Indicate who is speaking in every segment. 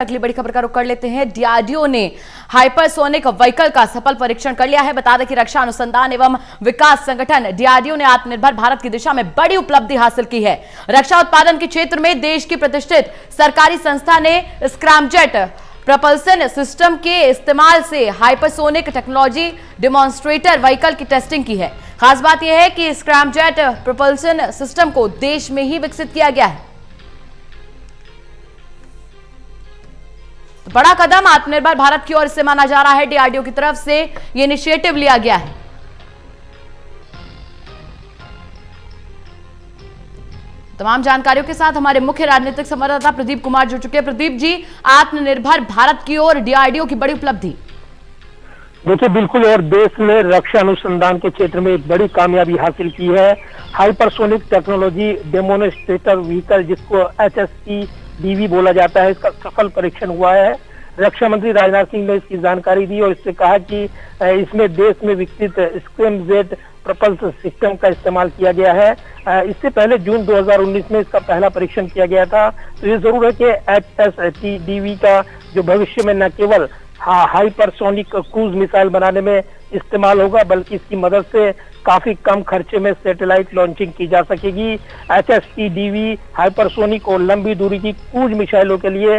Speaker 1: अगली बड़ी खबर का रुख कर लेते हैं। डीआरडीओ ने हाइपरसोनिक व्हीकल का सफल परीक्षण कर लिया है। बता दें कि रक्षा अनुसंधान एवं विकास संगठन डीआरडीओ ने आत्मनिर्भर भारत की दिशा में बड़ी उपलब्धि हासिल की है। रक्षा उत्पादन के क्षेत्र में देश की प्रतिष्ठित सरकारी संस्था ने स्क्रैमजेट प्रपल्सन सिस्टम के इस्तेमाल से हाइपरसोनिक टेक्नोलॉजी डेमोन्स्ट्रेटर व्हीकल की टेस्टिंग की है। खास बात यह है कि स्क्रैमजेट प्रपल्सन सिस्टम को देश में ही विकसित किया गया है। तो बड़ा कदम आत्मनिर्भर भारत की ओर से माना जा रहा है। डीआरडीओ की तरफ से यह इनिशिएटिव लिया गया है। तमाम जानकारियों के साथ हमारे मुख्य राजनीतिक संवाददाता प्रदीप कुमार जुड़ चुके हैं। प्रदीप जी, आत्मनिर्भर भारत की ओर डीआरडीओ की बड़ी उपलब्धि।
Speaker 2: देखिए, बिल्कुल, और देश ने रक्षा अनुसंधान के क्षेत्र में एक बड़ी कामयाबी हासिल की है। हाइपरसोनिक टेक्नोलॉजी डेमोन्स्ट्रेटर व्हीकल, जिसको HSPDV बोला जाता है, इसका सफल परीक्षण हुआ है। रक्षा मंत्री राजनाथ सिंह ने इसकी जानकारी दी और इससे कहा कि इसमें देश में विकसित स्क्रैमजेट प्रपल्सन सिस्टम का इस्तेमाल किया गया है। इससे पहले जून 2019 में इसका पहला परीक्षण किया गया था। तो ये जरूर है कि HSPDV का जो भविष्य में न केवल हाइपरसोनिक क्रूज मिसाइल बनाने में इस्तेमाल होगा, बल्कि इसकी मदद से काफी कम खर्चे में सैटेलाइट लॉन्चिंग की जा सकेगी। HSPDV हाइपरसोनिक और लंबी दूरी की क्रूज मिसाइलों के लिए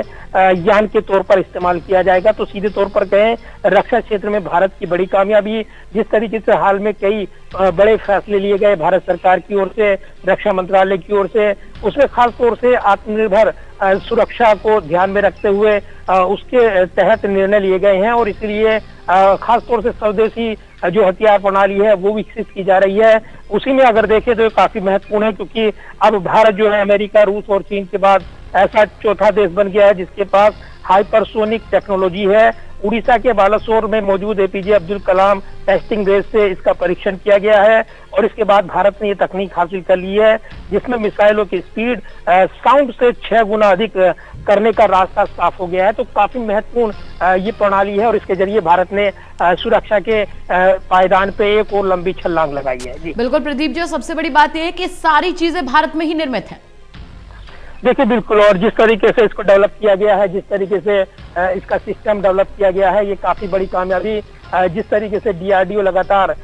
Speaker 2: यान के तौर पर इस्तेमाल किया जाएगा। तो सीधे तौर पर कहें, रक्षा क्षेत्र में भारत की बड़ी कामयाबी। जिस तरीके से हाल में कई बड़े फैसले लिए गए भारत सरकार की ओर से, रक्षा मंत्रालय की ओर से, उसमें खास तौर से आत्मनिर्भर सुरक्षा को ध्यान में रखते हुए उसके तहत निर्णय लिए गए हैं और इसलिए खास तौर से स्वदेशी जो हथियार प्रणाली है वो विकसित की जा रही है। उसी में अगर देखें तो ये काफी महत्वपूर्ण है, क्योंकि अब भारत जो है अमेरिका, रूस और चीन के बाद ऐसा चौथा देश बन गया है जिसके पास हाइपरसोनिक टेक्नोलॉजी है। उड़ीसा के बालासोर में मौजूद APJ Abdul Kalam testing range से इसका परीक्षण किया गया है और इसके बाद भारत ने ये तकनीक हासिल कर ली है, जिसमें मिसाइलों की स्पीड साउंड से 6 गुना अधिक करने का रास्ता साफ हो गया है। तो काफी महत्वपूर्ण ये प्रणाली है और इसके जरिए भारत ने सुरक्षा के पायदान पे एक और लंबी छलांग लगाई है। जी
Speaker 1: बिल्कुल प्रदीप जी, सबसे बड़ी बात यह है कि सारी चीजें भारत में ही निर्मित है।
Speaker 2: देखिए, बिल्कुल, और जिस तरीके से इसको डेवलप किया गया है, जिस तरीके से इसका सिस्टम डेवलप किया गया है, ये काफी बड़ी कामयाबी। जिस तरीके से डीआरडीओ लगातार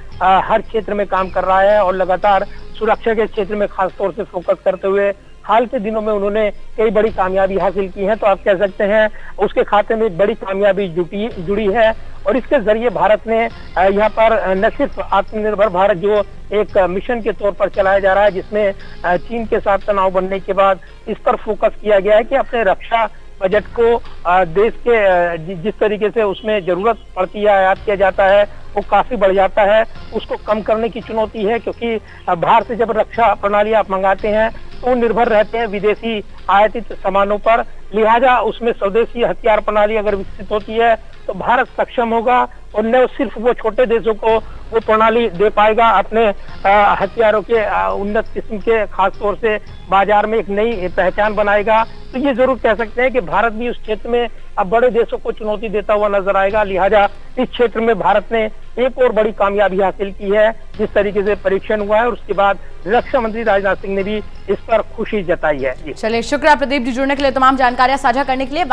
Speaker 2: हर क्षेत्र में काम कर रहा है और लगातार सुरक्षा के क्षेत्र में खास तौर से फोकस करते हुए हाल के दिनों में उन्होंने कई बड़ी कामयाबी हासिल की है। तो आप कह सकते हैं उसके खाते में एक बड़ी कामयाबी जुड़ी है और इसके जरिए भारत ने यहाँ पर न सिर्फ आत्मनिर्भर भारत जो एक मिशन के तौर पर चलाया जा रहा है, जिसमें चीन के साथ तनाव बनने के बाद इस पर फोकस किया गया है कि अपने रक्षा बजट को देश के जिस तरीके से उसमें जरूरत पड़ती है, आयात किया जाता है, वो काफी बढ़ जाता है। उसको कम करने की चुनौती है, क्योंकि बाहर से जब रक्षा प्रणाली आप मंगाते हैं तो निर्भर रहते हैं विदेशी आयातित सामानों पर। लिहाजा उसमें स्वदेशी हथियार प्रणाली अगर विकसित होती है तो भारत सक्षम होगा और न सिर्फ वो छोटे देशों को वो प्रणाली दे पाएगा, अपने हथियारों के उन्नत किस्म के खास तौर से बाजार में एक नई पहचान बनाएगा। तो ये जरूर कह सकते हैं कि भारत भी उस क्षेत्र में अब बड़े देशों को चुनौती देता हुआ नजर आएगा। लिहाजा इस क्षेत्र में भारत ने एक और बड़ी कामयाबी हासिल की है, जिस तरीके से परीक्षण हुआ है और उसके बाद रक्षा मंत्री राजनाथ सिंह ने भी इस पर खुशी जताई है।
Speaker 1: चलिए, शुक्रिया प्रदीप जी जुड़ने के लिए, तमाम जानकारियां साझा करने के लिए।